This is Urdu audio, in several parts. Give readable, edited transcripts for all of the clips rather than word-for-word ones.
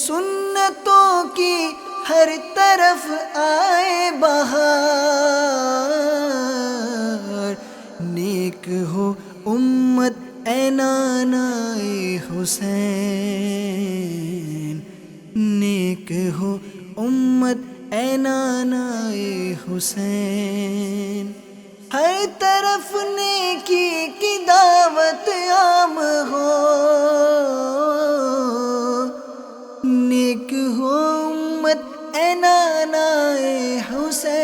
سنتوں کی ہر طرف آئے بہار، نیک ہو امت اے نانائے حسین، نیک ہو امت اے نانائے حسین، ہر طرف نیکی کی دعوت عام ہو، نیک ہو امت اے نانائے حسین،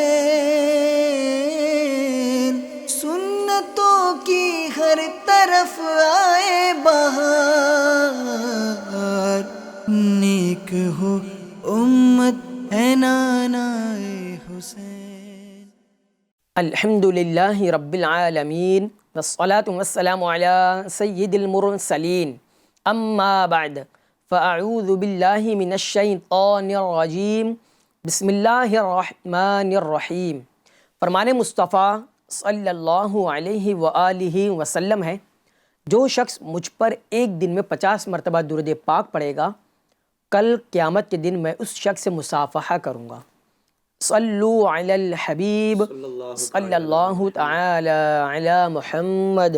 سنتوں کی ہر طرف آئے بہار، نیک ہو امت اے نانائے حسین۔ الحمد للہ رب العالمین والصلاة والسلام علی سید المرسلین، اما بعد فاعوذ باللہ من الشیطان الرجیم، بسم اللہ الرحمن الرحیم۔ فرمان مصطفیٰ صلی اللہ علیہ وآلہ وسلم ہے، جو شخص مجھ پر ایک دن میں 50 مرتبہ درود پاک پڑھے گا، کل قیامت کے دن میں اس شخص سے مصافحہ کروں گا۔ صلو علی الحبیب صلی اللہ تعالی علی محمد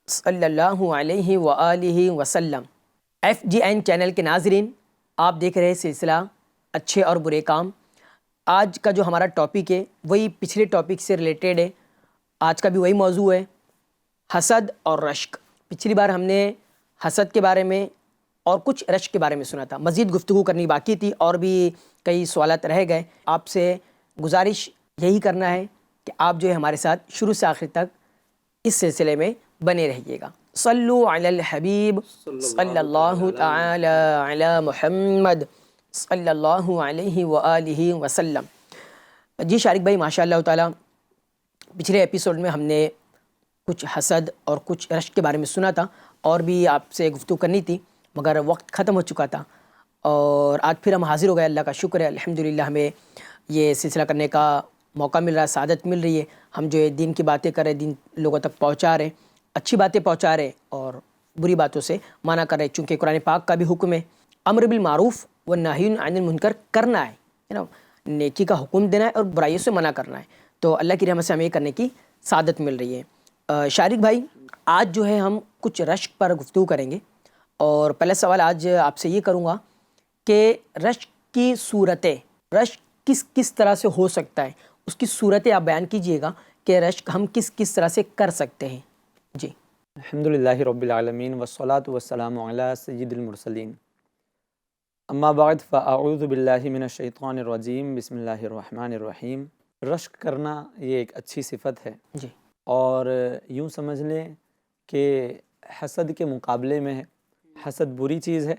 صلی اللہ علیہ وآلہ وسلم۔ FGN چینل کے ناظرین، آپ دیکھ رہے سلسلہ اچھے اور برے کام۔ آج کا جو ہمارا ٹاپک ہے وہی پچھلے ٹاپک سے ریلیٹڈ ہے، آج کا بھی وہی موضوع ہے، حسد اور رشک۔ پچھلی بار ہم نے حسد کے بارے میں اور کچھ رشک کے بارے میں سنا تھا، مزید گفتگو کرنی باقی تھی اور بھی کئی سوالات رہ گئے۔ آپ سے گزارش یہی کرنا ہے کہ آپ جو ہے ہمارے ساتھ شروع سے آخر تک اس سلسلے میں بنے رہیے گا۔ صلو علی الحبیب صلی اللہ تعالی علی محمد صلی اللہ علیہ وآلہ وسلم۔ جی شارق بھائی، ماشاء اللہ تعالیٰ پچھلے ایپیسوڈ میں ہم نے کچھ حسد اور کچھ رشک کے بارے میں سنا تھا، اور بھی آپ سے گفتگو کرنی تھی مگر وقت ختم ہو چکا تھا، اور آج پھر ہم حاضر ہو گئے۔ اللہ کا شکر ہے، الحمدللہ ہمیں یہ سلسلہ کرنے کا موقع مل رہا ہے، سعادت مل رہی ہے۔ ہم جو ہے دین کی باتیں کر رہے، دین لوگوں تک پہنچا رہے، اچھی باتیں پہنچا رہے اور بری باتوں سے منع کر رہے، چونکہ قرآن پاک کا بھی حکم ہے امر بالمعروف و نہی عن المنکر کرنا ہے نا، نیکی کا حکم دینا ہے اور برائیوں سے منع کرنا ہے۔ تو اللہ کی رحمت سے ہمیں یہ کرنے کی سعادت مل رہی ہے۔ شارق بھائی، آج جو ہے ہم کچھ رشک پر گفتگو کریں گے، اور پہلا سوال آج آپ سے یہ کروں گا کہ رشک کی صورتیں، رشک کس کس طرح سے ہو سکتا ہے، اس کی صورتیں آپ بیان کیجئے گا کہ رشک ہم کس کس طرح سے کر سکتے ہیں۔ جی الحمدللہ رب العالمین والصلاة والسلام علی سید المرسلین، اما بعد فاعوذ باللہ من الشیطان الرجیم، بسم اللہ الرحمن الرحیم۔ رشک کرنا یہ ایک اچھی صفت ہے، جی، اور یوں سمجھ لیں کہ حسد کے مقابلے میں ہے، حسد بری چیز ہے،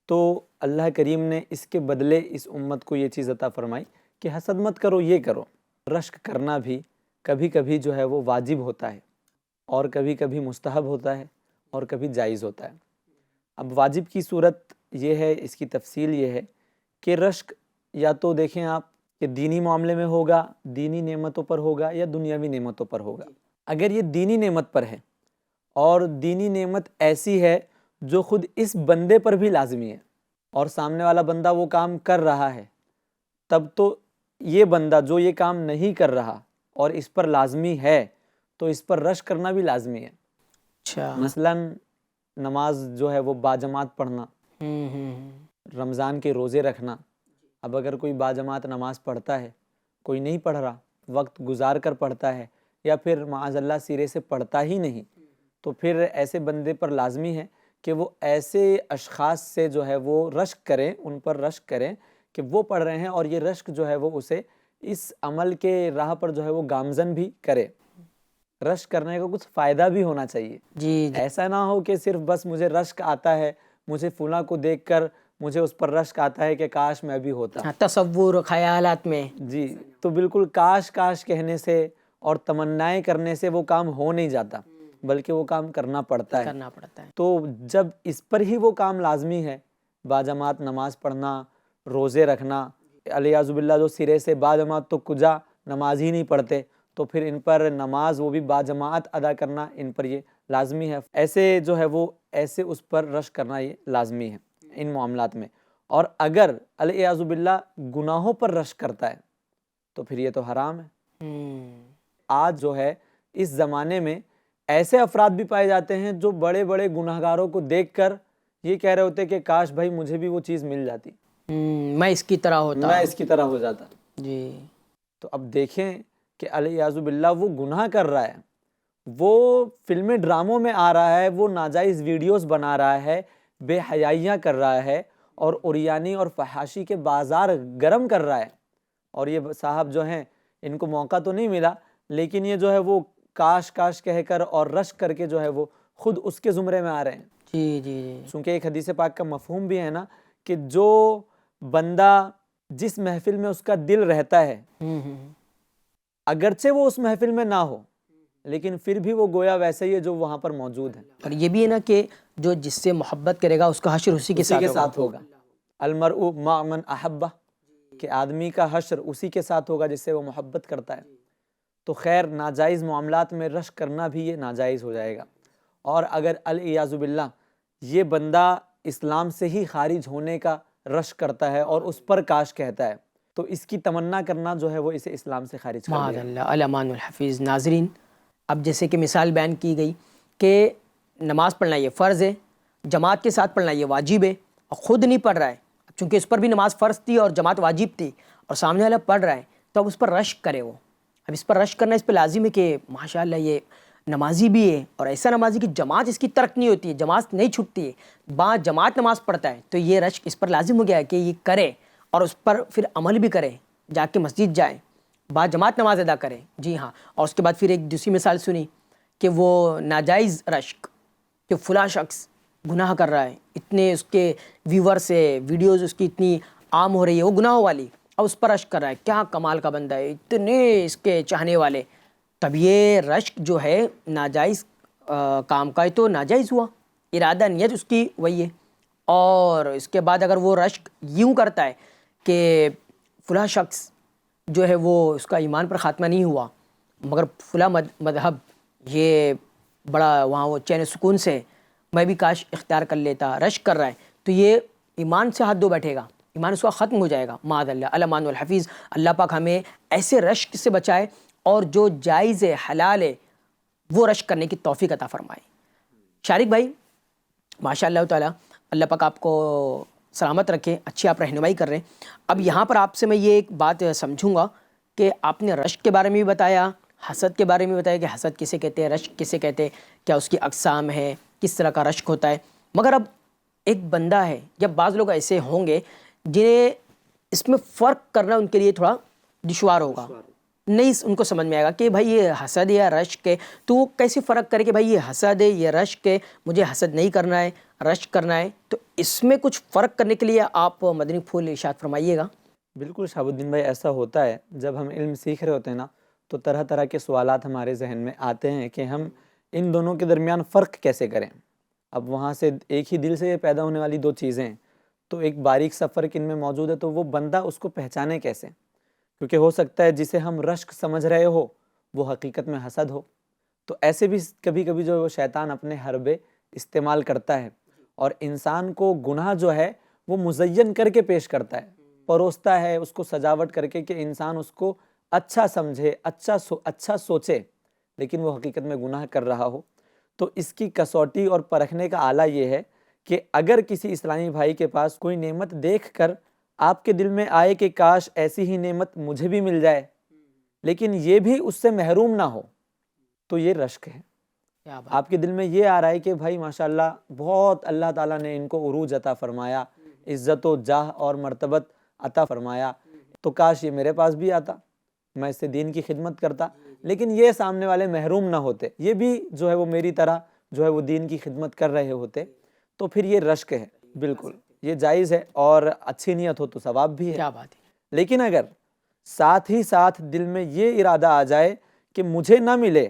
تو اللہ کریم نے اس کے بدلے اس امت کو یہ چیز عطا فرمائی کہ حسد مت کرو، یہ کرو۔ رشک کرنا بھی کبھی کبھی جو ہے وہ واجب ہوتا ہے، اور کبھی کبھی مستحب ہوتا ہے، اور کبھی جائز ہوتا ہے۔ اب واجب کی صورت یہ ہے، اس کی تفصیل یہ ہے کہ رشک یا تو دیکھیں آپ کہ دینی معاملے میں ہوگا، دینی نعمتوں پر ہوگا، یا دنیاوی نعمتوں پر ہوگا۔ اگر یہ دینی نعمت پر ہے، اور دینی نعمت ایسی ہے جو خود اس بندے پر بھی لازمی ہے، اور سامنے والا بندہ وہ کام کر رہا ہے، تب تو یہ بندہ جو یہ کام نہیں کر رہا اور اس پر لازمی ہے، تو اس پر رشک کرنا بھی لازمی ہے۔ اچھا، مثلا نماز جو ہے وہ باجماعت پڑھنا، رمضان کے روزے رکھنا۔ اب اگر کوئی باجماعت نماز پڑھتا ہے، کوئی نہیں پڑھ رہا، وقت گزار کر پڑھتا ہے، یا پھر معاذ اللہ سرے سے پڑھتا ہی نہیں، تو پھر ایسے بندے پر لازمی ہے کہ وہ ایسے اشخاص سے جو ہے وہ رشک کریں، ان پر رشک کریں کہ وہ پڑھ رہے ہیں، اور یہ رشک جو ہے وہ اسے اس عمل کے راہ پر جو ہے وہ گامزن بھی کرے۔ رشک کرنے کا کچھ فائدہ بھی ہونا چاہیے، جی، ایسا نہ ہو کہ صرف بس مجھے رشک آتا ہے، مجھے فلاں کو دیکھ کر مجھے اس پر رشک آتا ہے کہ کاش میں بھی ہوتا۔ تصور خیالات میں، جی، تو بالکل کاش کاش کہنے سے اور تمنائیں کرنے سے وہ کام ہو نہیں جاتا، بلکہ وہ کام کرنا پڑتا ہے۔ تو جب اس پر ہی وہ کام لازمی ہے، باجماعت نماز پڑھنا، روزے رکھنا، الیاذ باللہ جو سرے سے باجماعت تو کجا نماز ہی نہیں پڑھتے، تو پھر ان پر نماز وہ بھی باجماعت ادا کرنا ان پر یہ لازمی ہے۔ ایسے جو ہے وہ ایسے اس پر رشک کرنا یہ لازمی ہے ان معاملات میں۔ اور اگر العیاذ باللہ گناہوں پر رشک کرتا ہے تو پھر یہ تو حرام ہے۔ آج جو ہے اس زمانے میں ایسے افراد بھی پائے جاتے ہیں جو بڑے بڑے گناہگاروں کو دیکھ کر یہ کہہ رہے ہوتے کہ کاش بھائی مجھے بھی وہ چیز مل جاتی، میں اس کی طرح ہوتا، میں اس کی طرح ہو جاتا۔ جی تو اب دیکھیں کہ العیاذ باللہ وہ گناہ کر رہا ہے، وہ فلمیں ڈراموں میں آ رہا ہے، وہ ناجائز ویڈیوز بنا رہا ہے، بے حیائیاں کر رہا ہے، اور عریانی اور فحاشی کے بازار گرم کر رہا ہے۔ اور یہ صاحب جو ہیں ان کو موقع تو نہیں ملا، لیکن یہ جو ہے وہ کاش کاش کہہ کر اور رشک کر کے جو ہے وہ خود اس کے زمرے میں آ رہے ہیں۔ جی جی جی، چونکہ ایک حدیث پاک کا مفہوم بھی ہے نا کہ جو بندہ جس محفل میں اس کا دل رہتا ہے اگرچہ وہ اس محفل میں نہ ہو لیکن پھر بھی وہ گویا ویسے ہی ہے جو وہاں پر موجود ہے۔ اور یہ بھی ہے نا کہ جو جس سے محبت کرے گا اس کا حشر اسی کے ساتھ ہوگا۔ المرء مع من احبہ، کہ آدمی کا حشر اسی کے ساتھ ہوگا جس سے وہ محبت کرتا ہے۔ تو خیر ناجائز معاملات میں رشک کرنا بھی یہ ناجائز ہو جائے گا، اور اگر العیاذ باللہ یہ بندہ اسلام سے ہی خارج ہونے کا رشک کرتا ہے اور اس پر کاش کہتا ہے تو اس کی تمنا کرنا جو ہے وہ اسے اسلام سے خارج کر معاذ دے گا۔ اللہ، الامان الحفیظ۔ ناظرین، اب جیسے کہ مثال بیان کی گئی کہ نماز پڑھنا یہ فرض ہے، جماعت کے ساتھ پڑھنا یہ واجب ہے، اور خود نہیں پڑھ رہا ہے چونکہ اس پر بھی نماز فرض تھی اور جماعت واجب تھی، اور سامنے والا پڑھ رہا ہے تو اب اس پر رشک کرے وہ۔ اب اس پر رشک کرنا اس پہ لازم ہے کہ ماشاءاللہ یہ نمازی بھی ہے، اور ایسا نمازی کہ جماعت اس کی ترک نہیں ہوتی ہے، جماعت نہیں چھوٹتی ہے، با جماعت نماز پڑھتا ہے، تو یہ رشک اس پر لازم ہو گیا ہے کہ یہ کرے اور اس پر پھر عمل بھی کرے، جا کے مسجد جائے، با جماعت نماز ادا کرے۔ جی ہاں، اور اس کے بعد پھر ایک دوسری مثال سنی کہ وہ ناجائز رشک کہ فلاں شخص گناہ کر رہا ہے، اتنے اس کے ویور سے ویڈیوز اس کی اتنی عام ہو رہی ہے، وہ گناہوں والی، اب اس پر رشک کر رہا ہے، کیا کمال کا بندہ ہے، اتنے اس کے چاہنے والے، تب یہ رشک جو ہے ناجائز کام کا ہے تو ناجائز ہوا، ارادہ نیت اس کی وہی ہے۔ اور اس کے بعد اگر وہ رشک یوں کرتا ہے کہ فلاں شخص جو ہے وہ اس کا ایمان پر خاتمہ نہیں ہوا مگر فلاں مذہب یہ بڑا وہاں وہ چین سکون سے میں بھی کاش اختیار کر لیتا، رشک کر رہا ہے، تو یہ ایمان سے ہاتھ دھو بیٹھے گا، ایمان اس کا ختم ہو جائے گا، معاذ اللہ، الامان الحفیظ۔ اللہ پاک ہمیں ایسے رشک سے بچائے اور جو جائز ہے حلال ہے وہ رشک کرنے کی توفیق عطا فرمائے۔ شارق بھائی ماشاء اللہ تعالیٰ، اللہ پاک آپ کو سلامت رکھے، اچھی آپ رہنمائی کر رہے ہیں۔ اب یہاں پر آپ سے میں یہ ایک بات سمجھوں گا کہ آپ نے رشک کے بارے میں بھی بتایا، حسد کے بارے میں بتایا کہ حسد کسے کہتے ہیں، رشک کسے کہتے ہیں، کیا اس کی اقسام ہے، کس طرح کا رشک ہوتا ہے، مگر اب ایک بندہ ہے، جب بعض لوگ ایسے ہوں گے جنہیں اس میں فرق کرنا ان کے لیے تھوڑا دشوار ہوگا، نہیں ان کو سمجھ میں آئے گا کہ بھائی یہ حسد ہے یا رشک ہے، تو وہ کیسے فرق کرے کہ بھائی یہ حسد ہے یہ رشک ہے، مجھے حسد نہیں کرنا ہے رشک کرنا ہے، تو اس میں کچھ فرق کرنے کے لیے آپ مدنی پھول ارشاد فرمائیے گا۔ بالکل شہاب الدین بھائی، ایسا ہوتا ہے جب ہم علم سیکھ رہے ہوتے ہیں نا تو طرح طرح کے سوالات ہمارے ذہن میں آتے ہیں کہ ہم ان دونوں کے درمیان فرق کیسے کریں۔ اب وہاں سے ایک ہی دل سے یہ پیدا ہونے والی دو چیزیں ہیں، تو ایک باریک سا فرق ان میں موجود ہے، تو وہ بندہ اس کو پہچانے کیسے؟ کیونکہ ہو سکتا ہے جسے ہم رشک سمجھ رہے ہو وہ حقیقت میں حسد ہو، تو ایسے بھی کبھی کبھی جو وہ شیطان اپنے حربے استعمال کرتا ہے اور انسان کو گناہ جو ہے وہ مزین کر کے پیش کرتا ہے، پروستا ہے اس کو سجاوٹ کر کے کہ انسان اس کو اچھا سمجھے، اچھا سوچے، لیکن وہ حقیقت میں گناہ کر رہا ہو۔ تو اس کی کسوٹی اور پرکھنے کا آلہ یہ ہے کہ اگر کسی اسلامی بھائی کے پاس کوئی نعمت دیکھ کر آپ کے دل میں آئے کہ کاش ایسی ہی نعمت مجھے بھی مل جائے، لیکن یہ بھی اس سے محروم نہ ہو، تو یہ رشک ہے۔ آپ کے دل میں یہ آ رہا ہے کہ بھائی ماشاءاللہ بہت اللہ تعالیٰ نے ان کو عروج عطا فرمایا، عزت و جاہ اور مرتبت عطا فرمایا، تو کاش یہ میرے پاس بھی آتا، میں اس سے دین کی خدمت کرتا، لیکن یہ سامنے والے محروم نہ ہوتے، یہ بھی جو ہے وہ میری طرح جو ہے وہ دین کی خدمت کر رہے ہوتے، تو پھر یہ رشک ہے۔ بالکل یہ جائز ہے اور اچھی نیت ہو تو ثواب بھی ہے۔ کیا بات ہے۔ لیکن اگر ساتھ ہی ساتھ دل میں یہ ارادہ آ جائے کہ مجھے نہ ملے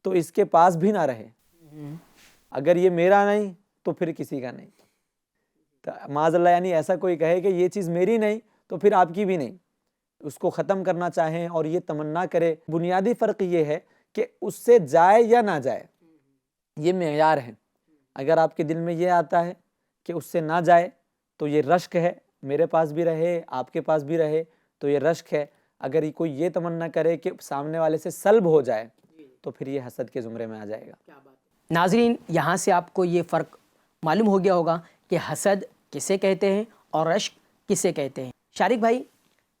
تو اس کے پاس بھی نہ رہے، اگر یہ میرا نہیں تو پھر کسی کا نہیں، تو معاذ اللہ یعنی ایسا کوئی کہے کہ یہ چیز میری نہیں تو پھر آپ کی بھی نہیں، اس کو ختم کرنا چاہیں اور یہ تمنا کرے۔ بنیادی فرق یہ ہے کہ اس سے جائے یا نہ جائے، یہ معیار ہے۔ اگر آپ کے دل میں یہ آتا ہے کہ اس سے نہ جائے تو یہ رشک ہے، میرے پاس بھی رہے آپ کے پاس بھی رہے تو یہ رشک ہے. اگر کوئی یہ تمنا کرے کہ سامنے والے سے سلب ہو جائے تو پھر یہ حسد کے زمرے میں آ جائے گا. ناظرین، یہاں سے آپ کو یہ فرق معلوم ہو گیا ہوگا کہ حسد کسے کہتے ہیں اور رشک کسے کہتے ہیں. شارق بھائی،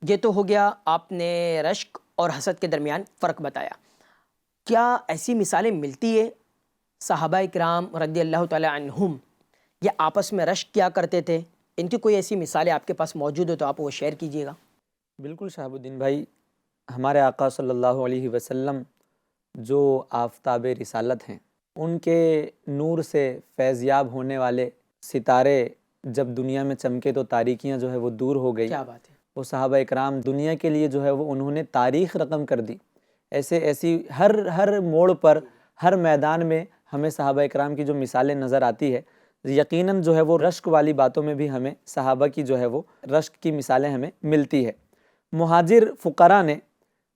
یہ تو ہو گیا آپ نے رشک اور حسد کے درمیان فرق بتایا. کیا ایسی مثالیں ملتی ہے صحابہ کرام رضی اللہ تعالی عنہم یہ آپس میں رشک کیا کرتے تھے؟ ان کی کوئی ایسی مثالیں آپ کے پاس موجود ہو تو آپ وہ شیئر کیجیے گا. بالکل شہاب الدین بھائی، ہمارے آقا صلی اللہ علیہ وسلم جو آفتاب رسالت ہیں، ان کے نور سے فیضیاب ہونے والے ستارے جب دنیا میں چمکے تو تاریکیاں جو ہے وہ دور ہو گئی. کیا بات ہے. وہ صحابہ اکرام دنیا کے لیے جو ہے وہ انہوں نے تاریخ رقم کر دی. ایسی ہر موڑ پر، ہر میدان میں ہمیں صحابہ اکرام کی جو مثالیں نظر آتی ہے، یقیناً جو ہے وہ رشک والی باتوں میں بھی ہمیں صحابہ کی جو ہے وہ رشک کی مثالیں ہمیں ملتی ہے. مہاجر فقراء نے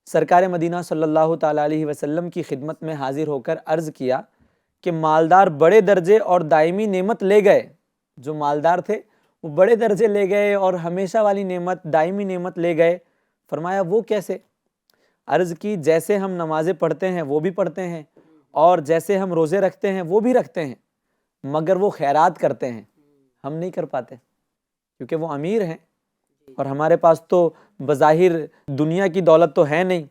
سرکار مدینہ صلی اللہ تعالیٰ علیہ وسلم کی خدمت میں حاضر ہو کر عرض کیا کہ مالدار بڑے درجے اور دائمی نعمت لے گئے. جو مالدار تھے وہ بڑے درجے لے گئے اور ہمیشہ والی نعمت، دائمی نعمت لے گئے. فرمایا وہ کیسے؟ عرض کی جیسے ہم نمازیں پڑھتے ہیں وہ بھی پڑھتے ہیں، اور جیسے ہم روزے رکھتے ہیں وہ بھی رکھتے ہیں، مگر وہ خیرات کرتے ہیں، ہم نہیں کر پاتے کیونکہ وہ امیر ہیں اور ہمارے پاس تو بظاہر دنیا کی دولت تو ہے نہیں.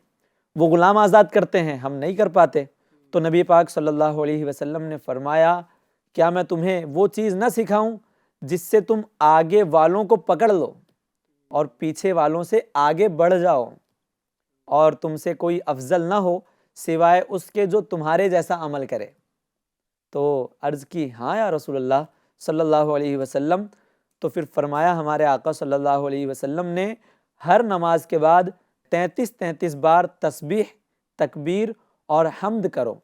وہ غلام آزاد کرتے ہیں، ہم نہیں کر پاتے. تو نبی پاک صلی اللہ علیہ وسلم نے فرمایا کیا میں تمہیں وہ چیز نہ سکھاؤں جس سے تم آگے والوں کو پکڑ لو اور پیچھے والوں سے آگے بڑھ جاؤ، اور تم سے کوئی افضل نہ ہو سوائے اس کے جو تمہارے جیسا عمل کرے. تو عرض کی ہاں یا رسول اللہ صلی اللہ علیہ وسلم. تو پھر فرمایا ہمارے آقا صلی اللہ علیہ وسلم نے ہر نماز کے بعد 33 بار تسبیح، تکبیر اور حمد کرو،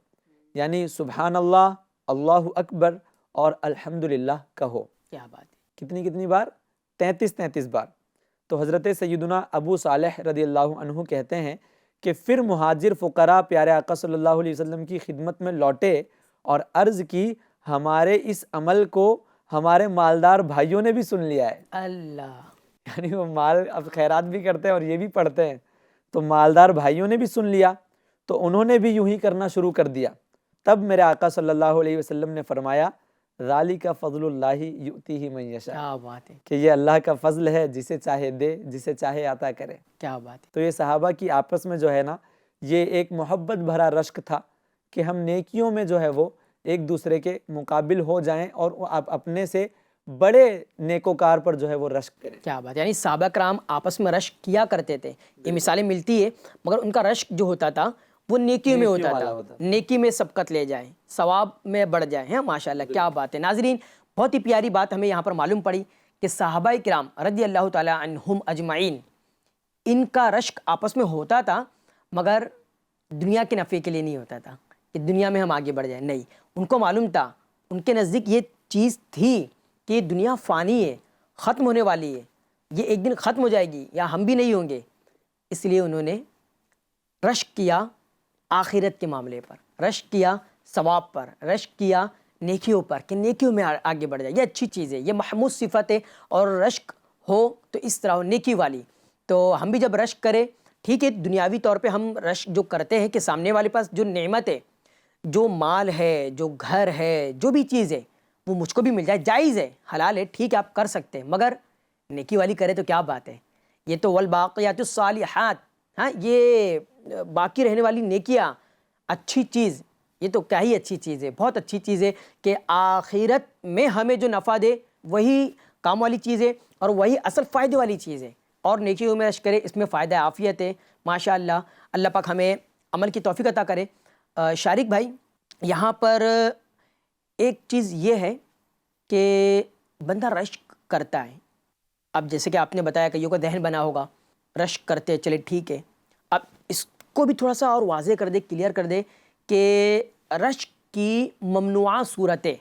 یعنی سبحان اللہ، اللہ اکبر اور الحمدللہ کہو. کیا بات ہے. کتنی بار؟ 33 بار. تو حضرت سیدنا ابو صالح رضی اللہ عنہ کہتے ہیں کہ پھر مہاجر فقراء پیارے آقا صلی اللہ علیہ وسلم کی خدمت میں لوٹے اور عرض کی ہمارے اس عمل کو ہمارے مالدار بھائیوں نے بھی سن لیا ہے. اللہ. یعنی وہ مال اب خیرات بھی کرتے ہیں اور یہ بھی پڑھتے ہیں، تو مالدار بھائیوں نے بھی سن لیا تو انہوں نے بھی یوں ہی کرنا شروع کر دیا. تب میرے آقا صلی اللہ علیہ وسلم نے فرمایا ذالک فضل اللہ یؤتیہ من یشاء، کیا بات ہے. کہ یہ اللہ کا فضل ہے، جسے چاہے دے، جسے چاہے عطا کرے. کیا بات ہے. تو یہ صحابہ کی آپس میں جو ہے نا، یہ ایک محبت بھرا رشک تھا کہ ہم نیکیوں میں جو ہے وہ ایک دوسرے کے مقابل ہو جائیں اور اپنے سے بڑے نیکوکار پر جو ہے وہ رشک کریں. کیا بات. یعنی صحابہ کرام آپس میں رشک کیا کرتے تھے. یہ مثالیں ملتی ہے، مگر ان کا رشک جو ہوتا تھا وہ نیکیوں میں ہوتا تھا. نیکی میں سبقت لے جائیں، ثواب میں بڑھ جائیں. ہیں ماشاءاللہ. کیا بات ہے. ناظرین، بہت ہی پیاری بات ہمیں یہاں پر معلوم پڑی کہ صحابہ کرام رضی اللہ تعالی عنہم اجمعین ان کا رشک آپس میں ہوتا تھا، مگر دنیا کے نفع کے لیے نہیں ہوتا تھا کہ دنیا میں ہم آگے بڑھ جائیں. نہیں، ان کو معلوم تھا، ان کے نزدیک یہ چیز تھی کہ یہ دنیا فانی ہے، ختم ہونے والی ہے، یہ ایک دن ختم ہو جائے گی یا ہم بھی نہیں ہوں گے. اس لیے انہوں نے رشک کیا آخرت کے معاملے پر، رشک کیا ثواب پر، رشک کیا نیکیوں پر کہ نیکیوں میں آگے بڑھ جائے. یہ اچھی چیز ہے، یہ محمود صفت ہے. اور رشک ہو تو اس طرح ہو، نیکی والی. تو ہم بھی جب رشک کریں، ٹھیک ہے، دنیاوی طور پہ ہم رشک جو کرتے ہیں کہ سامنے والے پاس جو نعمت ہے، جو مال ہے، جو گھر ہے، جو بھی چیز ہے وہ مجھ کو بھی مل جائے، جائز ہے، حلال ہے، ٹھیک ہے، آپ کر سکتے ہیں، مگر نیکی والی کرے تو کیا بات ہے. یہ تو والباقیات الصالحات، ہاں، یہ باقی رہنے والی نیکیاں، اچھی چیز، یہ تو کیا ہی اچھی چیز ہے، بہت اچھی چیز ہے کہ آخرت میں ہمیں جو نفع دے وہی کام والی چیز ہے اور وہی اصل فائدے والی چیز ہے. اور نیکیوں میں رشک کرے، اس میں فائدہ عافیت ہے. ماشاءاللہ، اللہ پاک ہمیں عمل کی توفیق عطا کرے. شارق بھائی، یہاں پر ایک چیز یہ ہے کہ بندہ رشک کرتا ہے. اب جیسے کہ آپ نے بتایا کئیوں کا ذہن بنا ہوگا، رشک کرتے چلے ٹھیک ہے. اب اس کو بھی تھوڑا سا اور واضح کر دے، کلیئر کر دے کہ رشک کی ممنوعہ صورتیں.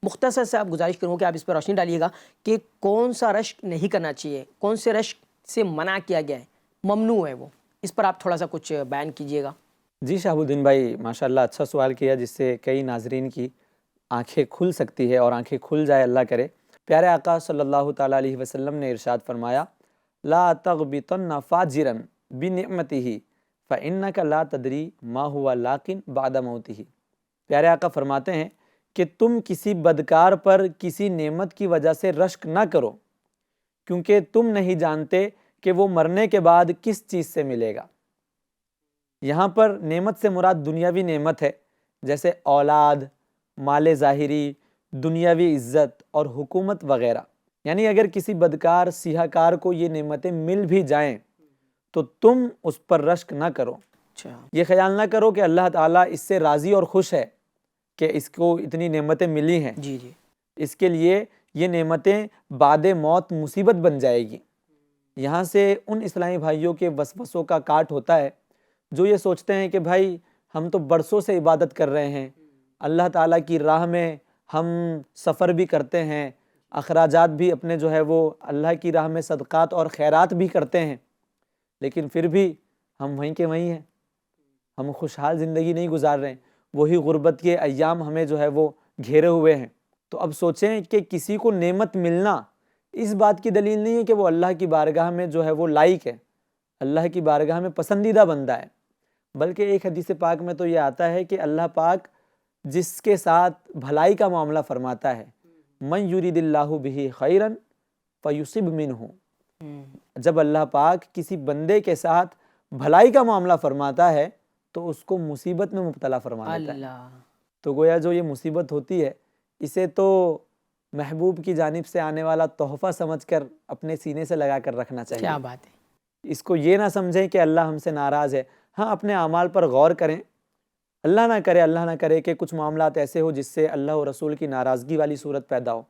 مختصر سے آپ گزارش کروں کہ آپ اس پر روشنی ڈالیے گا کہ کون سا رشک نہیں کرنا چاہیے، کون سے رشک سے منع کیا گیا ہے، ممنوع ہے وہ. اس پر آپ تھوڑا سا کچھ بیان کیجیے گا. جی شہاب الدین بھائی، ماشاءاللہ اچھا سوال کیا جس سے کئی ناظرین کی آنکھیں کھل سکتی ہے اور آنکھیں کھل جائے اللہ کرے. پیارے آقا صلی اللہ تعالیٰ علیہ وسلم نے ارشاد فرمایا لا تغبطن فاجرا بنعمتہ فإنک لا تدری ما ہوا لاقٍ بعد موتہ۔ پیارے آقا فرماتے ہیں کہ تم کسی بدکار پر کسی نعمت کی وجہ سے رشک نہ کرو، کیونکہ تم نہیں جانتے کہ وہ مرنے کے بعد کس چیز سے ملے گا۔ یہاں پر نعمت سے مراد دنیاوی نعمت ہے، جیسے اولاد، مال ظاہری، دنیاوی عزت اور حکومت وغیرہ۔ یعنی اگر کسی بدکار سیاہ کار کو یہ نعمتیں مل بھی جائیں تو تم اس پر رشک نہ کرو، یہ خیال نہ کرو کہ اللہ تعالیٰ اس سے راضی اور خوش ہے کہ اس کو اتنی نعمتیں ملی ہیں، اس کے لیے یہ نعمتیں بعد موت مصیبت بن جائے گی۔ یہاں سے ان اسلامی بھائیوں کے وسوسوں کا کاٹ ہوتا ہے جو یہ سوچتے ہیں کہ بھائی ہم تو برسوں سے عبادت کر رہے ہیں، اللہ تعالیٰ کی راہ میں ہم سفر بھی کرتے ہیں، اخراجات بھی اپنے جو ہے وہ اللہ کی راہ میں صدقات اور خیرات بھی کرتے ہیں، لیکن پھر بھی ہم وہیں کے وہیں ہیں، ہم خوشحال زندگی نہیں گزار رہے ہیں، وہی غربت کے ایام ہمیں جو ہے وہ گھیرے ہوئے ہیں۔ تو اب سوچیں کہ کسی کو نعمت ملنا اس بات کی دلیل نہیں ہے کہ وہ اللہ کی بارگاہ میں جو ہے وہ لائق ہے، اللہ کی بارگاہ میں پسندیدہ بندہ ہے، بلکہ ایک حدیث پاک میں تو یہ آتا ہے کہ اللہ پاک جس کے ساتھ بھلائی کا معاملہ فرماتا ہے من یرید اللہ بہ خیرا فیصب منہ، جب اللہ پاک کسی بندے کے ساتھ بھلائی کا معاملہ فرماتا ہے تو اس کو مصیبت میں مبتلا فرما دیتا ہے۔ تو گویا جو یہ مصیبت ہوتی ہے اسے تو محبوب کی جانب سے آنے والا تحفہ سمجھ کر اپنے سینے سے لگا کر رکھنا چاہیے۔ کیا بات ہے! اس کو یہ نہ سمجھیں کہ اللہ ہم سے ناراض ہے۔ ہاں، اپنے اعمال پر غور کریں، اللہ نہ کرے کہ کچھ معاملات ایسے ہو جس سے اللہ و رسول کی ناراضگی والی صورت پیدا ہو،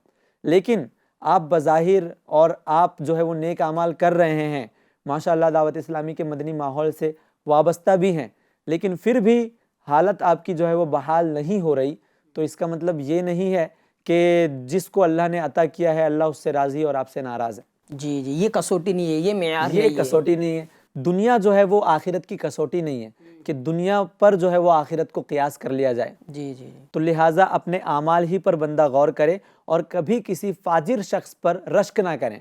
لیکن آپ بظاہر اور آپ جو ہے وہ نیک اعمال کر رہے ہیں، ماشاءاللہ دعوت اسلامی کے مدنی ماحول سے وابستہ بھی ہیں، لیکن پھر بھی حالت آپ کی جو ہے وہ بحال نہیں ہو رہی، تو اس کا مطلب یہ نہیں ہے کہ جس کو اللہ نے عطا کیا ہے اللہ اس سے راضی اور آپ سے ناراض ہے۔ جی یہ کسوٹی نہیں ہے، یہ معیار نہیں ہے، یہ کسوٹی نہیں ہے۔ دنیا جو ہے وہ آخرت کی کسوٹی نہیں ہے کہ دنیا پر جو ہے وہ آخرت کو قیاس کر لیا جائے۔ جی تو لہٰذا اپنے اعمال ہی پر بندہ غور کرے اور کبھی کسی فاجر شخص پر رشک نہ کریں۔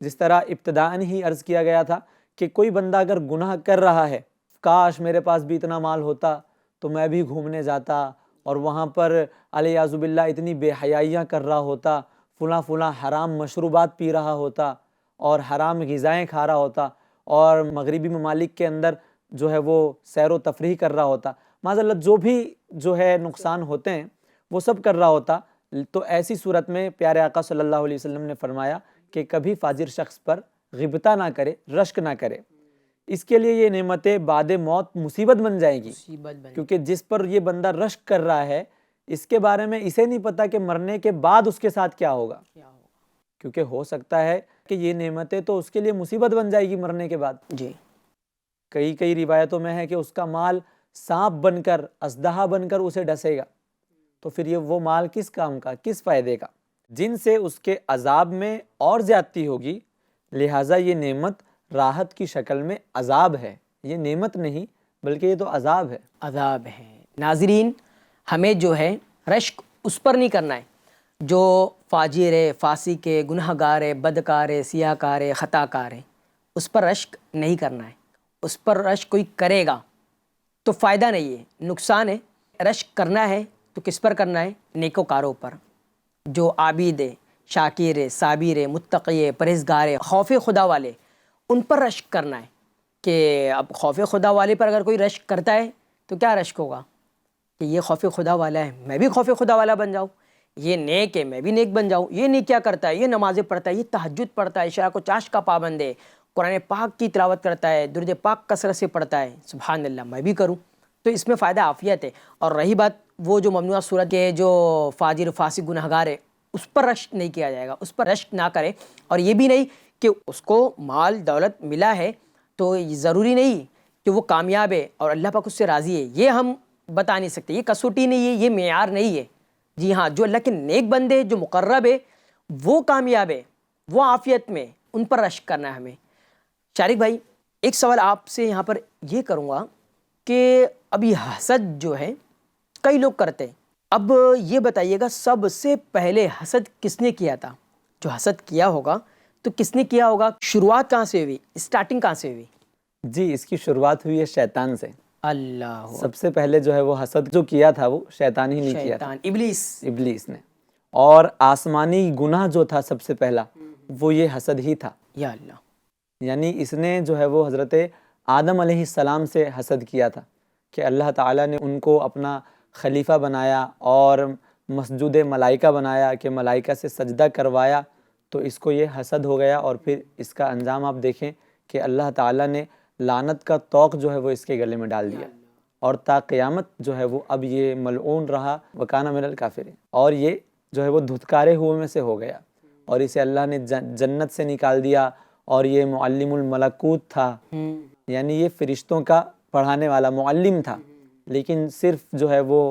جس طرح ابتداءً ہی عرض کیا گیا تھا کہ کوئی بندہ اگر گناہ کر رہا ہے، کاش میرے پاس بھی اتنا مال ہوتا تو میں بھی گھومنے جاتا اور وہاں پر علیاذ باللہ اتنی بے حیائیاں کر رہا ہوتا، فلاں حرام مشروبات پی رہا ہوتا اور حرام غذائیں کھا رہا ہوتا اور مغربی ممالک کے اندر جو ہے وہ سیر و تفریح کر رہا ہوتا، معاذ اللہ جو بھی جو ہے نقصان ہوتے ہیں وہ سب کر رہا ہوتا۔ تو ایسی صورت میں پیارے آقا صلی اللہ علیہ وسلم نے فرمایا کہ کبھی فاجر شخص پر غبطہ نہ کرے، رشک نہ کرے، اس کے لیے یہ نعمتیں بعد موت مصیبت بن جائے گی، کیونکہ جس پر یہ بندہ رشک کر رہا ہے اس کے بارے میں اسے نہیں پتا کہ مرنے کے بعد اس کے ساتھ کیا ہوگا، کیونکہ ہو سکتا ہے کہ یہ نعمتیں تو اس کے لیے مصیبت بن جائے گی مرنے کے بعد۔ جی کئی روایتوں میں ہے کہ اس کا مال سانپ بن کر، اژدہا بن کر اسے ڈسے گا، تو پھر یہ وہ مال کس کام کا، کس فائدے کا، جن سے اس کے عذاب میں اور زیادتی ہوگی۔ لہٰذا یہ نعمت راحت کی شکل میں عذاب ہے، یہ نعمت نہیں بلکہ یہ تو عذاب ہے۔ عذاب ہے۔ ناظرین، ہمیں جو ہے رشک اس پر نہیں کرنا ہے جو فاجر ہے، فاسق ہے، گناہ گار ہے، بدکار ہے، سیاہ کار ہے، خطا کار ہے، اس پر رشک نہیں کرنا ہے۔ اس پر رشک کوئی کرے گا تو فائدہ نہیں ہے، نقصان ہے۔ رشک کرنا ہے تو کس پر کرنا ہے؟ نیکوکاروں پر، جو عابد ہے، شاکر ہے، صابر ہے، متقی ہے، پرہیزگار ہے، خوف خدا والے، ان پر رشک کرنا ہے۔ کہ اب خوف خدا والے پر اگر کوئی رشک کرتا ہے تو کیا رشک ہوگا کہ یہ خوف خدا والا ہے، میں بھی خوف خدا والا بن جاؤں، یہ نیک ہے میں بھی نیک بن جاؤں، یہ نیک کیا کرتا ہے، یہ نمازیں پڑھتا ہے، یہ تہجد پڑھتا ہے، عشاء کو چاشت کا پابند ہے، قرآن پاک کی تلاوت کرتا ہے، درود پاک کثرت سے پڑھتا ہے، سبحان اللہ، میں بھی کروں، تو اس میں فائدہ عافیت ہے۔ اور رہی بات وہ جو ممنوع صورت کے جو فاجر فاسق گناہ گار ہے، اس پر رشک نہیں کیا جائے گا، اس پر رشک نہ کرے۔ اور یہ بھی نہیں کہ اس کو مال دولت ملا ہے تو ضروری نہیں کہ وہ کامیاب ہے اور اللہ پاک اس سے راضی ہے، یہ ہم بتا نہیں سکتے، یہ کسوٹی نہیں ہے، یہ معیار نہیں ہے۔ جی ہاں، جو اللہ کے نیک بندے، جو مقرب ہے، وہ کامیاب ہے، وہ عافیت میں، ان پر رشک کرنا ہے ہمیں۔ شارق بھائی، ایک سوال آپ سے یہاں پر یہ کروں گا کہ اب یہ حسد جو ہے کئی لوگ کرتے ہیں، اب یہ بتائیے گا سب سے پہلے حسد کس نے کیا تھا؟ جو حسد کیا ہوگا تو کس نے کیا ہوگا؟ شروعات کہاں سے ہوئی؟ اسٹارٹنگ کہاں سے ہوئی؟ جی اس کی شروعات ہوئی ہے شیطان سے. اللہ سب سے پہلے جو ہے وہ حسد جو کیا تھا وہ شیطان ہی نہیں کیا تھا, شیطان، ابلیس. ابلیس نے. اور آسمانی گناہ جو تھا سب سے پہلا وہ یہ حسد ہی تھا. یا اللہ. یعنی اس نے جو ہے وہ حضرت آدم علیہ السلام سے حسد کیا تھا کہ اللہ تعالیٰ نے ان کو اپنا خلیفہ بنایا اور مسجود ملائکہ بنایا کہ ملائکہ سے سجدہ کروایا, تو اس کو یہ حسد ہو گیا. اور پھر اس کا انجام آپ دیکھیں کہ اللہ تعالیٰ نے لعنت کا طوق جو ہے وہ اس کے گلے میں ڈال دیا, اور تا قیامت جو ہے وہ اب یہ ملعون رہا وکان من الکافرین, اور یہ جو ہے وہ دھتکارے ہوئے میں سے ہو گیا, اور اسے اللہ نے جنت سے نکال دیا. اور یہ معلم الملکوت تھا, یعنی یہ فرشتوں کا پڑھانے والا معلم تھا, لیکن صرف جو ہے وہ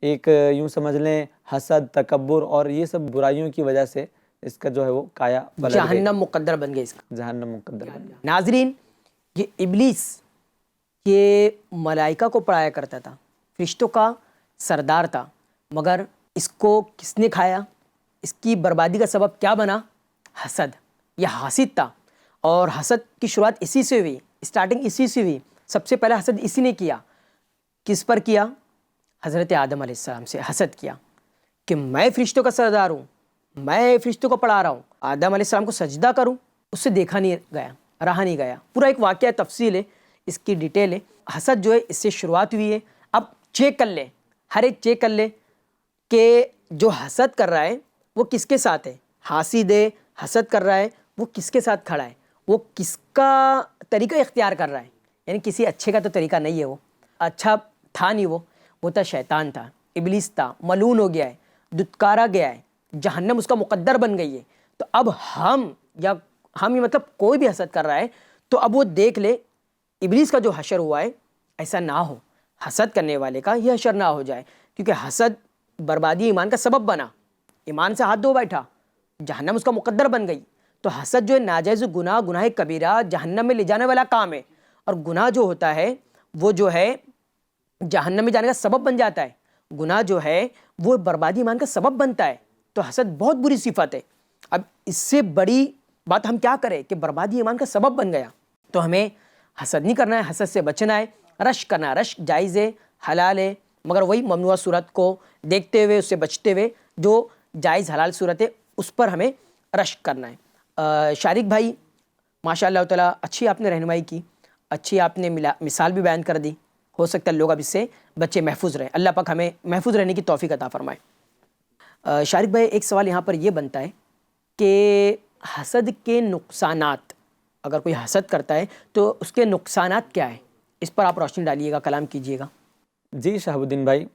ایک یوں سمجھ لیں حسد, تکبر اور یہ سب برائیوں کی وجہ سے اس کا جو ہے وہ کایا پلٹ گئی, جہنم مقدر بن گئی اس کا. جہنم مقدر بن گئی. ناظرین، یہ ابلیس یہ ملائکہ کو پڑھایا کرتا تھا, فرشتوں کا سردار تھا, مگر اس کو کس نے کھایا؟ اس کی بربادی کا سبب کیا بنا؟ حسد. یہ حاسد تھا, اور حسد کی شروعات اسی سے ہوئی, اسٹارٹنگ اسی سے ہوئی. سب سے پہلا حسد اسی نے کیا. کس پر کیا؟ حضرت آدم علیہ السلام سے حسد کیا کہ میں فرشتوں کا سردار ہوں, میں فرشتوں کو پڑھا رہا ہوں, آدم علیہ السلام کو سجدہ کروں. اس سے دیکھا نہیں گیا, رہا نہیں گیا. پورا ایک واقعہ تفصیل ہے, اس کی ڈیٹیل ہے. حسد جو ہے اس سے شروعات ہوئی ہے. اب چیک کر لے, ہر ایک چیک کر لے کہ جو حسد کر رہا ہے وہ کس کے ساتھ ہے. حاسد ہے, حسد کر رہا ہے, وہ کس کے ساتھ کھڑا ہے, وہ کس کا طریقہ اختیار کر رہا ہے. یعنی کسی اچھے کا تو طریقہ نہیں ہے, وہ اچھا تھا نہیں, وہ تھا شیطان تھا, ابلیس تھا, ملعون ہو گیا ہے, دتکارا گیا ہے, جہنم اس کا مقدر بن گئی ہے. تو اب ہم ہی مطلب کوئی بھی حسد کر رہا ہے تو اب وہ دیکھ لے ابلیس کا جو حشر ہوا ہے ایسا نہ ہو, حسد کرنے والے کا یہ حشر نہ ہو جائے, کیونکہ حسد بربادی ایمان کا سبب بنا. ایمان سے ہاتھ دھو بیٹھا, جہنم اس کا مقدر بن گئی. تو حسد جو ہے ناجائز گناہ کبیرہ, جہنم میں لے جانے والا کام ہے. اور گناہ جو ہوتا ہے وہ جو ہے جہنم میں جانے کا سبب بن جاتا ہے. گناہ جو ہے وہ بربادی ایمان کا سبب بنتا ہے. تو حسد بہت بری صفت ہے. اب اس سے بڑی بات ہم کیا کریں کہ بربادی ایمان کا سبب بن گیا. تو ہمیں حسد نہیں کرنا ہے, حسد سے بچنا ہے. رشک کرنا, رشک جائز ہے, حلال ہے, مگر وہی ممنوع صورت کو دیکھتے ہوئے, اس سے بچتے ہوئے جو جائز حلال صورت ہے اس پر ہمیں رشک کرنا ہے. شارق بھائی ماشاء اللہ تعالیٰ اچھی آپ نے رہنمائی کی, اچھی آپ نے مثال بھی بیان کر دی. ہو سکتا ہے لوگ اب اس سے بچے محفوظ رہیں. اللہ پاک ہمیں محفوظ رہنے کی توفیق عطا فرمائے. شارق بھائی ایک سوال یہاں پر یہ بنتا ہے کہ حسد کے نقصانات, اگر کوئی حسد کرتا ہے تو اس کے نقصانات کیا ہیں, اس پر آپ روشنی ڈالیے گا, کلام کیجیے گا. جی شہاب الدین بھائی,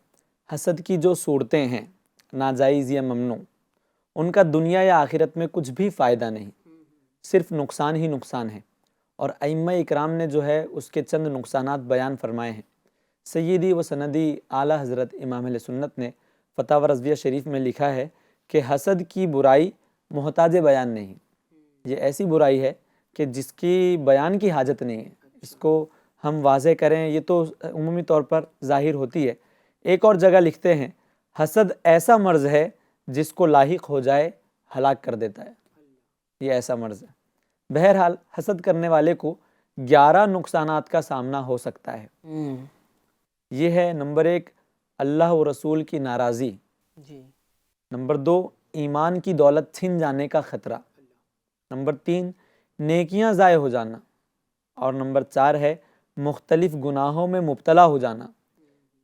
حسد کی جو صورتیں ہیں ناجائز یا ممنوع, ان کا دنیا یا آخرت میں کچھ بھی فائدہ نہیں, صرف نقصان ہی نقصان ہے. اور ائمہ اکرام نے جو ہے اس کے چند نقصانات بیان فرمائے ہیں. سیدی و سندی اعلیٰ حضرت امام اہل سنت نے فتاوی رضویہ شریف میں لکھا ہے کہ حسد کی برائی محتاج بیان نہیں. یہ ایسی برائی ہے کہ جس کی بیان کی حاجت نہیں ہے. اس کو ہم واضح کریں یہ تو عمومی طور پر ظاہر ہوتی ہے. ایک اور جگہ لکھتے ہیں حسد ایسا مرض ہے جس کو لاحق ہو جائے ہلاک کر دیتا ہے. یہ ایسا مرض ہے. بہرحال حسد کرنے والے کو 11 نقصانات کا سامنا ہو سکتا ہے. یہ ہے نمبر 1 اللہ و رسول کی ناراضی. نمبر 2 ایمان کی دولت چھن جانے کا خطرہ. نمبر 3 نیکیاں ضائع ہو جانا. اور نمبر 4 ہے مختلف گناہوں میں مبتلا ہو جانا.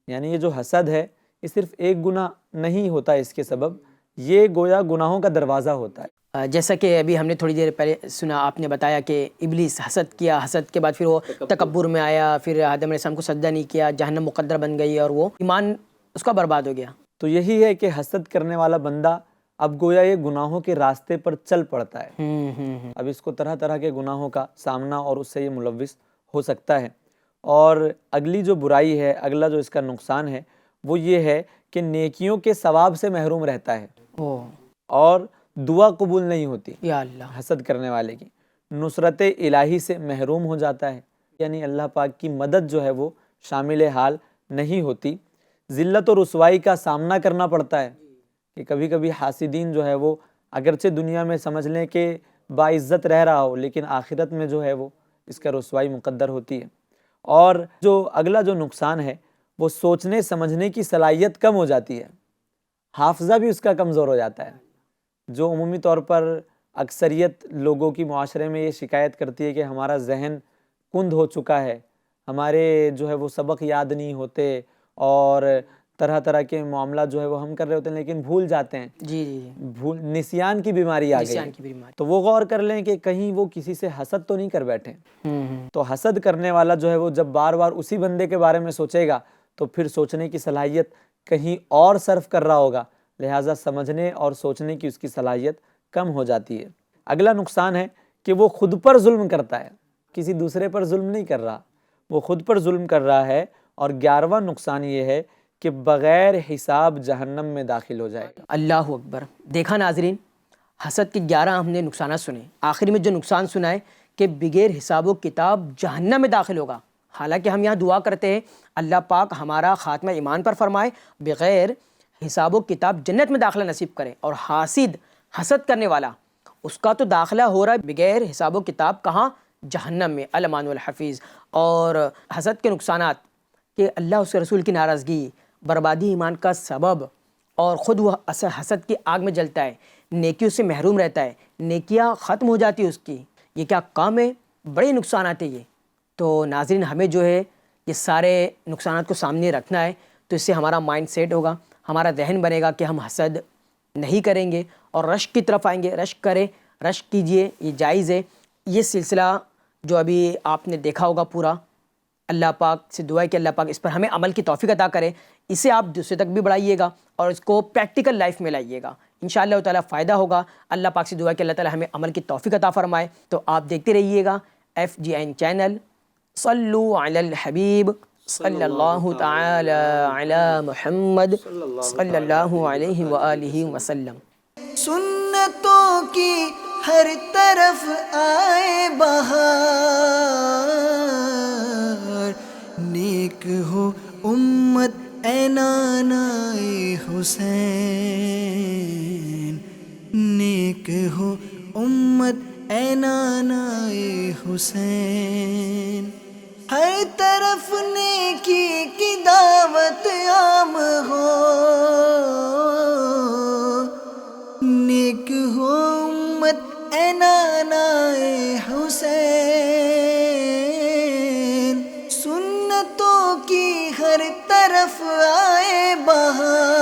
یعنی یہ جو حسد ہے یہ صرف ایک گناہ نہیں ہوتا اس کے سبب, یہ گویا گناہوں کا دروازہ ہوتا ہے. جیسا کہ ابھی ہم نے تھوڑی دیر پہلے سنا, آپ نے بتایا کہ ابلیس حسد کیا, حسد کے بعد پھر وہ تکبر میں آیا, پھر آدم علیہ السلام کو سجدہ نہیں کیا, جہنم مقدر بن گئی اور وہ ایمان اس کا برباد ہو گیا. تو یہی ہے کہ حسد کرنے والا بندہ اب گویا یہ گناہوں کے راستے پر چل پڑتا ہے. اب اس کو طرح طرح کے گناہوں کا سامنا اور اس سے یہ ملوث ہو سکتا ہے. اور اگلی جو برائی ہے, اگلا جو اس کا نقصان ہے وہ یہ ہے کہ نیکیوں کے ثواب سے محروم رہتا ہے اور دعا قبول نہیں ہوتی. یا اللہ, حسد کرنے والے کی نصرت الہی سے محروم ہو جاتا ہے. یعنی اللہ پاک کی مدد جو ہے وہ شامل حال نہیں ہوتی. ذلت و رسوائی کا سامنا کرنا پڑتا ہے کہ کبھی کبھی حاسدین جو ہے وہ اگرچہ دنیا میں سمجھ لیں کہ باعزت رہ رہا ہو، لیکن آخرت میں جو ہے وہ اس کا رسوائی مقدر ہوتی ہے۔ اور جو اگلا جو نقصان ہے وہ سوچنے سمجھنے کی صلاحیت کم ہو جاتی ہے، حافظہ بھی اس کا کمزور ہو جاتا ہے۔ جو عمومی طور پر اکثریت لوگوں کی معاشرے میں یہ شکایت کرتی ہے کہ ہمارا ذہن کند ہو چکا ہے، ہمارے جو ہے وہ سبق یاد نہیں ہوتے، اور طرح طرح کے معاملات جو ہے وہ ہم کر رہے ہوتے ہیں لیکن بھول جاتے ہیں۔ جی جی جی، نسیان کی بیماری آ گئی نسیان ہے۔ کی بیماری۔ تو وہ غور کر لیں کہ کہیں وہ کسی سے حسد تو نہیں کر بیٹھے۔ تو حسد کرنے والا جو ہے وہ جب بار بار اسی بندے کے بارے میں سوچے گا تو پھر سوچنے کی صلاحیت کہیں اور صرف کر رہا ہوگا، لہٰذا سمجھنے اور سوچنے کی اس کی صلاحیت کم ہو جاتی ہے۔ اگلا نقصان ہے کہ وہ خود پر ظلم کرتا ہے، کسی دوسرے پر ظلم نہیں کر رہا، وہ خود پر ظلم کر رہا ہے۔ اور 11واں نقصان یہ ہے کہ بغیر حساب جہنم میں داخل ہو جائے گا۔ اللہ اکبر۔ دیکھا ناظرین، حسد کے 11 ہم نے نقصانات سنے، آخری میں جو نقصان سنا ہے کہ بغیر حساب و کتاب جہنم میں داخل ہوگا۔ حالانکہ ہم یہاں دعا کرتے ہیں اللہ پاک ہمارا خاتمہ ایمان پر فرمائے، بغیر حساب و کتاب جنت میں داخلہ نصیب کرے، اور حاسد، حسد کرنے والا، اس کا تو داخلہ ہو رہا ہے بغیر حساب و کتاب، کہاں؟ جہنم میں، الامان الحفیظ۔ اور حسد کے نقصانات کہ اللہ اس کے رسول کی ناراضگی، بربادی ایمان کا سبب، اور خود وہ حسد کی آگ میں جلتا ہے، نیکیوں سے محروم رہتا ہے، نیکیاں ختم ہو جاتی ہے اس کی۔ یہ کیا کام ہے؟ بڑے نقصانات ہیں یہ۔ تو ناظرین، ہمیں جو ہے یہ سارے نقصانات کو سامنے رکھنا ہے، تو اس سے ہمارا مائنڈ سیٹ ہوگا، ہمارا ذہن بنے گا کہ ہم حسد نہیں کریں گے اور رشک کی طرف آئیں گے۔ رشک کریں، رشک کیجئے، یہ جائز ہے۔ یہ سلسلہ جو ابھی آپ نے دیکھا ہوگا پورا، اللہ پاک سے دعا ہے کہ اللہ پاک اس پر ہمیں عمل کی توفیق عطا کرے، اسے آپ دوسرے تک بھی بڑھائیے گا اور اس کو پریکٹیکل لائف میں لائیے گا، انشاءاللہ تعالیٰ فائدہ ہوگا۔ اللہ پاک سے دعا ہے کہ اللہ تعالیٰ ہمیں عمل کی توفیق عطا فرمائے۔ تو آپ دیکھتے رہیے گا FGN چینل۔ صلو علی الحبیب صلی اللہ تعالی علی محمد صلی اللہ علیہ وآلہ وسلم۔ سنتوں کی ہر طرف آئے بہار، نیک ہو امت اے نانائے حسین، نیک ہو امت اے نانائے حسین، ہر طرف نیکی کی دعوت عام ہو، نیک ہو امت اے نانائے حسین، سنتوں کی ہر طرف آئے بہار،